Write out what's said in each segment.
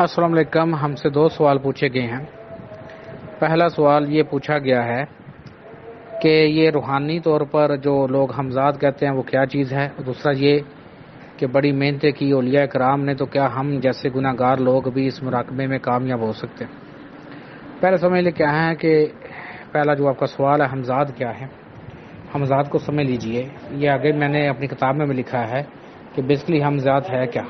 السلام علیکم. ہم سے 2 سوال پوچھے گئے ہیں. پہلا سوال یہ پوچھا گیا ہے کہ یہ روحانی طور پر جو لوگ ہمزاد کہتے ہیں وہ کیا چیز ہے، اور دوسرا یہ کہ بڑی محنتیں کی اولیاء کرام نے، تو کیا ہم جیسے گناہ گار لوگ بھی اس مراقبے میں کامیاب ہو سکتے ہیں؟ پہلے سمجھ لیں کیا ہے کہ پہلا جو آپ کا سوال ہے ہمزاد کیا ہے. ہمزاد کو سمجھ لیجئے، یہ آگے میں نے اپنی کتاب میں بھی لکھا ہے کہ بیسکلی ہمزاد ہے کیا.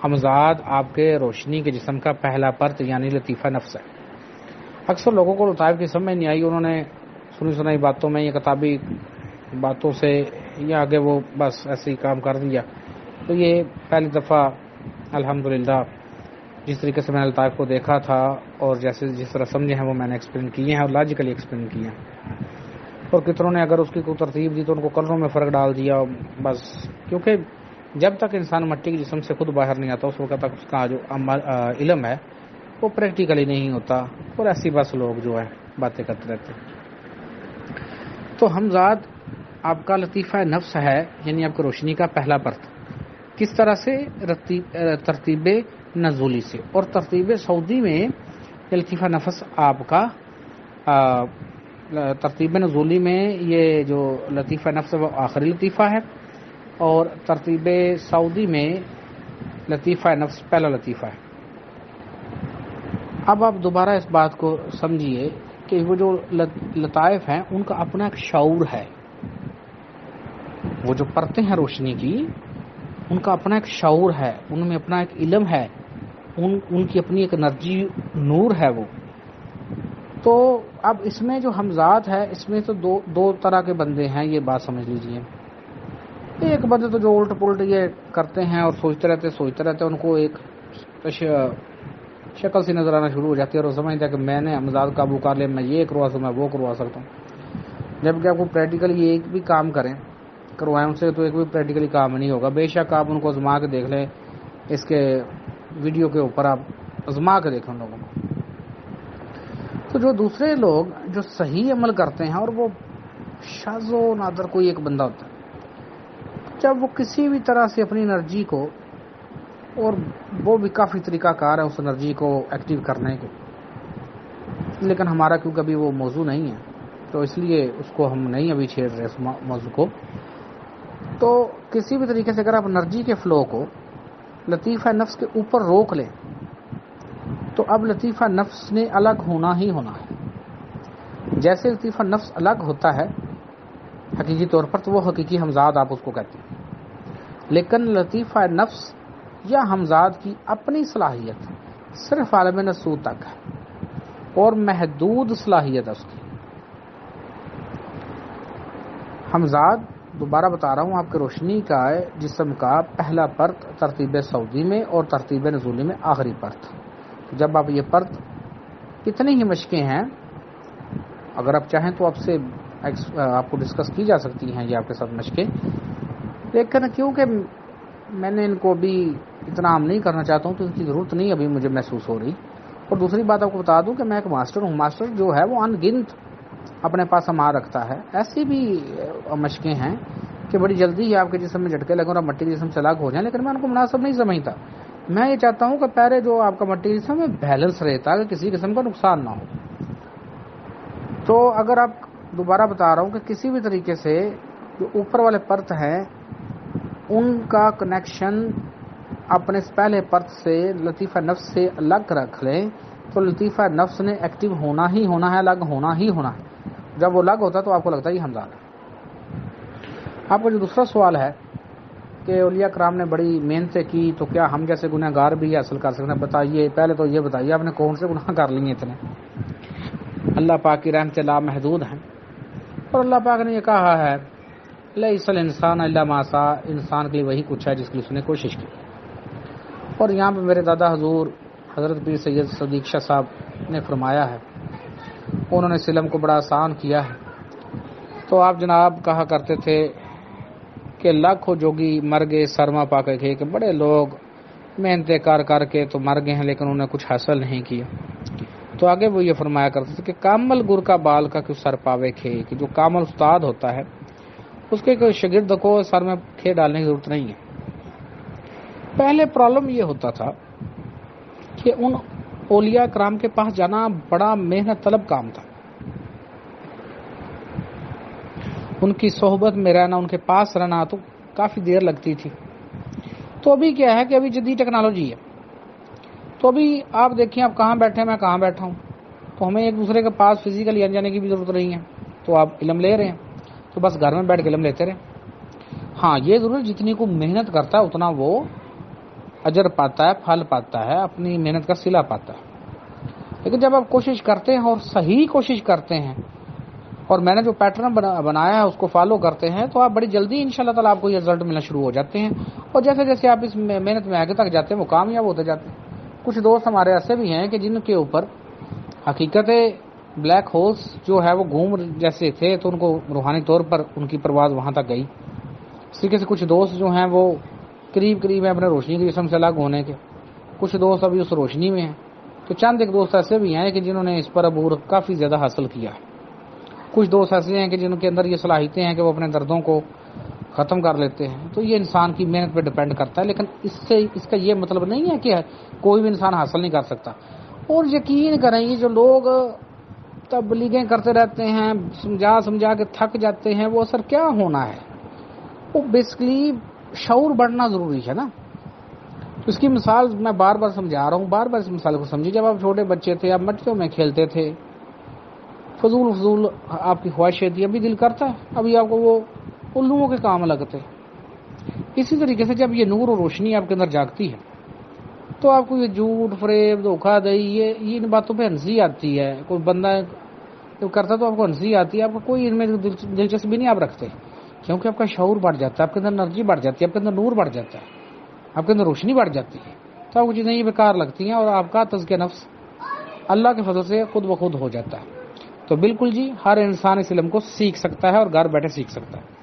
ہمزاد آپ کے روشنی کے جسم کا پہلا پرت یعنی لطیفہ نفس ہے. اکثر لوگوں کو لطائف کی سمجھ نہیں آئی، انہوں نے سنی سنائی باتوں میں یا کتابی باتوں سے یا آگے وہ بس ایسے ہی کام کر دیا. تو یہ پہلی دفعہ الحمدللہ جس طریقے سے میں نے لطائف کو دیکھا تھا اور جس طرح سمجھے ہیں وہ میں نے ایکسپلین کیے ہیں اور لاجیکلی ایکسپلین کیے ہیں. اور کتنوں نے اگر اس کی کوئی ترتیب دی تو ان کو کلروں میں فرق ڈال دیا بس. کیونکہ جب تک انسان مٹی کے جسم سے خود باہر نہیں آتا اس وقت تک اس کا جو علم ہے وہ پریکٹیکلی نہیں ہوتا، اور ایسی بس لوگ جو ہے باتیں کرتے رہتے ہیں. تو ہمزاد آپ کا لطیفہ نفس ہے، یعنی آپ کی روشنی کا پہلا پرت. کس طرح سے؟ ترتیب نزولی سے. اور ترتیب سعودی میں یہ لطیفہ نفس آپ کا ترتیب نزولی میں یہ جو لطیفہ نفس ہے وہ آخری لطیفہ ہے، اور ترتیب سعودی میں لطیفہ نفس پہلا لطیفہ ہے. اب آپ دوبارہ اس بات کو سمجھیے کہ وہ جو لطائف ہیں ان کا اپنا ایک شعور ہے. وہ جو پرتیں ہیں روشنی کی ان کا اپنا ایک شعور ہے، ان میں اپنا ایک علم ہے، ان کی اپنی ایک انرجی نور ہے وہ. تو اب اس میں جو ہمزاد ہے اس میں تو دو طرح کے بندے ہیں، یہ بات سمجھ لیجئے. ایک بندے تو جو الٹ پلٹ یہ کرتے ہیں اور سوچتے رہتے ان کو ایک شکل سی نظر آنا شروع ہو جاتی ہے اور وہ سمجھتا ہے کہ میں نے ہمزاد قابو کر لیا، میں یہ کروا سکتا ہوں، میں وہ کروا سکتا ہوں. جبکہ آپ کو پریکٹیکلی ایک بھی کام کروائیں ان سے تو ایک بھی پریکٹیکلی کام نہیں ہوگا. بے شک آپ ان کو آزما کے دیکھ لیں، اس کے ویڈیو کے اوپر آپ آزما کے دیکھیں ان لوگوں کو. تو جو دوسرے لوگ جو صحیح عمل کرتے ہیں، اور وہ شاذ و نادر کوئی ایک بندہ ہوتا ہے جب وہ کسی بھی طرح سے اپنی انرجی کو، اور وہ بھی کافی طریقہ کار ہے اس انرجی کو ایکٹیو کرنے کو، لیکن ہمارا کیونکہ ابھی وہ موضوع نہیں ہے تو اس لیے اس کو ہم نہیں ابھی چھیڑ رہے اس موضوع کو. تو کسی بھی طریقے سے اگر آپ انرجی کے فلو کو لطیفہ نفس کے اوپر روک لیں تو اب لطیفہ نفس نے الگ ہونا ہی ہونا ہے. جیسے لطیفہ نفس الگ ہوتا ہے حقیقی طور پر تو وہ حقیقی ہمزاد آپ اس کو کہتے ہیں، لیکن لطیفہ نفس یا ہمزاد کی اپنی صلاحیت صرف عالم ناسوت تک ہے اور محدود صلاحیت ہے اس کی. ہمزاد دوبارہ بتا رہا ہوں آپ کے روشنی کا جسم کا پہلا پرت ترتیب سعودی میں اور ترتیب نزولی میں آخری پرت. جب آپ یہ پرت کتنی ہی مشقیں ہیں، اگر آپ چاہیں تو آپ کو ڈسکس کی جا سکتی ہیں یہ آپ کے ساتھ مشقیں، لیکن کیونکہ میں نے ان کو بھی اتنا عام نہیں کرنا چاہتا ہوں تو ان کی ضرورت نہیں ابھی مجھے محسوس ہو رہی. اور دوسری بات آپ کو بتا دوں کہ میں ایک ماسٹر ہوں. ماسٹر جو ہے وہ ان گنت اپنے پاس سامان رکھتا ہے. ایسی بھی مشقیں ہیں کہ بڑی جلدی ہی آپ کے جسم میں جھٹکے لگیں اور آپ مٹی کے جسم سے الگ ہو جائیں، لیکن میں ان کو مناسب نہیں سمجھتا. میں یہ چاہتا ہوں کہ پہلے جو آپ کا مٹی جسم میں بیلنس رہے تاکہ کسی قسم کا نقصان نہ ہو. تو اگر آپ دوبارہ بتا رہا ہوں کہ کسی بھی طریقے سے جو اوپر والے پرت ہیں ان کا کنیکشن اپنے پہلے پرت سے لطیفہ نفس سے الگ رکھ لیں تو لطیفہ نفس نے ایکٹیو ہونا ہی ہونا ہے، الگ ہونا ہی ہونا ہے. جب وہ الگ ہوتا ہے تو آپ کو لگتا ہے یہ ہمزاد ہے. آپ کا جو دوسرا سوال ہے کہ اولیاء کرام نے بڑی محنتیں کی تو کیا ہم جیسے گناہ گار بھی حاصل کر سکتے ہیں؟ بتائیے، پہلے تو یہ بتائیے آپ نے کون سے گناہ کر لیے اتنے؟ اللہ پاک کی رحمت لا محدود ہیں، اور اللہ پاک نے یہ کہا ہے لیس الانسان الا ما سعى، انسان کے لیے وہی کچھ ہے جس کی اس نے کوشش کی. اور یہاں پہ میرے دادا حضور حضرت پیر سید صدیق شاہ صاحب نے فرمایا ہے، انہوں نے سلم کو بڑا آسان کیا ہے. تو آپ جناب کہا کرتے تھے کہ لاکھوں جوگی مر گئے سرما پا کے، کہ بڑے لوگ محنتیں کر کے تو مر گئے ہیں لیکن انہوں نے کچھ حاصل نہیں کیا. تو آگے وہ یہ فرمایا کرتے تھے کہ کامل گر کا بال کا کیوں سر پاوے کھے، کہ جو کامل استاد ہوتا ہے اس کے کوئی شاگرد کو سر میں کھے ڈالنے کی ضرورت نہیں ہے. پہلے پرابلم یہ ہوتا تھا کہ ان اولیاء کرام کے پاس جانا بڑا محنت طلب کام تھا، ان کی صحبت میں رہنا، ان کے پاس رہنا تو کافی دیر لگتی تھی۔ تو ابھی کیا ہے کہ ابھی جدید ٹیکنالوجی ہے، تو ابھی آپ دیکھیں آپ کہاں بیٹھے ہیں، میں کہاں بیٹھا ہوں، تو ہمیں ایک دوسرے کے پاس فزیکلی آنے جانے کی بھی ضرورت نہیں ہے، تو آپ علم لے رہے ہیں تو بس گھر میں بیٹھ کے علم لیتے رہیں۔ ہاں یہ ضرور جتنی کو محنت کرتا ہے اتنا وہ اجر پاتا ہے، پھل پاتا ہے، اپنی محنت کا صلہ پاتا ہے۔ لیکن جب آپ کوشش کرتے ہیں اور صحیح کوشش کرتے ہیں اور میں نے جو پیٹرن بنایا ہے اس کو فالو کرتے ہیں تو آپ بڑی جلدی انشاءاللہ تعالیٰ آپ کو یہ رزلٹ ملنا شروع ہو جاتے ہیں، اور جیسے جیسے آپ اس محنت میں آگے تک جاتے ہیں وہ کامیاب ہوتے جاتے ہیں۔ کچھ دوست ہمارے ایسے بھی ہیں کہ جن کے اوپر حقیقت بلیک ہولز جو ہے وہ گھوم جیسے تھے، تو ان کو روحانی طور پر ان کی پرواز وہاں تک گئی۔ اس طریقے سے کچھ دوست جو ہیں وہ قریب ہیں اپنے روشنی کی جسم سے الگ ہونے کے، کچھ دوست ابھی اس روشنی میں ہیں، تو چند ایک دوست ایسے بھی ہیں کہ جنہوں نے اس پر عبور کافی زیادہ حاصل کیا ہے۔ کچھ دوست ایسے ہیں کہ جن کے اندر یہ صلاحیتیں ہیں کہ وہ اپنے دردوں کو ختم کر لیتے ہیں۔ تو یہ انسان کی محنت پہ ڈیپینڈ کرتا ہے، لیکن اس کا یہ مطلب نہیں ہے کہ کوئی بھی انسان حاصل نہیں کر سکتا۔ اور یقین کریں یہ جو لوگ تبلیغیں کرتے رہتے ہیں، سمجھا کے تھک جاتے ہیں، وہ اثر کیا ہونا ہے؟ وہ بیسکلی شعور بڑھنا ضروری ہے نا۔ اس کی مثال میں بار بار سمجھا رہا ہوں، بار بار اس مثال کو سمجھیے۔ جب آپ چھوٹے بچے تھے، آپ مٹیوں میں کھیلتے تھے، فضول آپ کی خواہشیں تھی، ابھی دل کرتا ہے، ابھی آپ کو وہ الوؤں کے کام لگتے۔ اسی طریقے سے جب یہ نور اور روشنی آپ کے اندر جاگتی ہے تو آپ کو یہ جھوٹ، فریب، دھوکہ دہی، یہ ان باتوں پہ ہنسی آتی ہے۔ کوئی بندہ جب کرتا تو آپ کو ہنسی آتی ہے، آپ کو کوئی ان میں دلچسپی نہیں آپ رکھتے، کیونکہ آپ کا شعور بڑھ جاتا ہے، آپ کے اندر انرجی بڑھ جاتی ہے، آپ کے اندر نور بڑھ جاتا ہے، آپ کے اندر روشنی بڑھ جاتی ہے، تو آپ کو چیزیں یہ بیکار لگتی ہیں اور آپ کا تزکیہ نفس اللہ کے فضل سے خود بخود ہو جاتا ہے۔ تو بالکل جی، ہر انسان اس علم کو سیکھ سکتا ہے اور گھر بیٹھے سیکھ سکتا ہے۔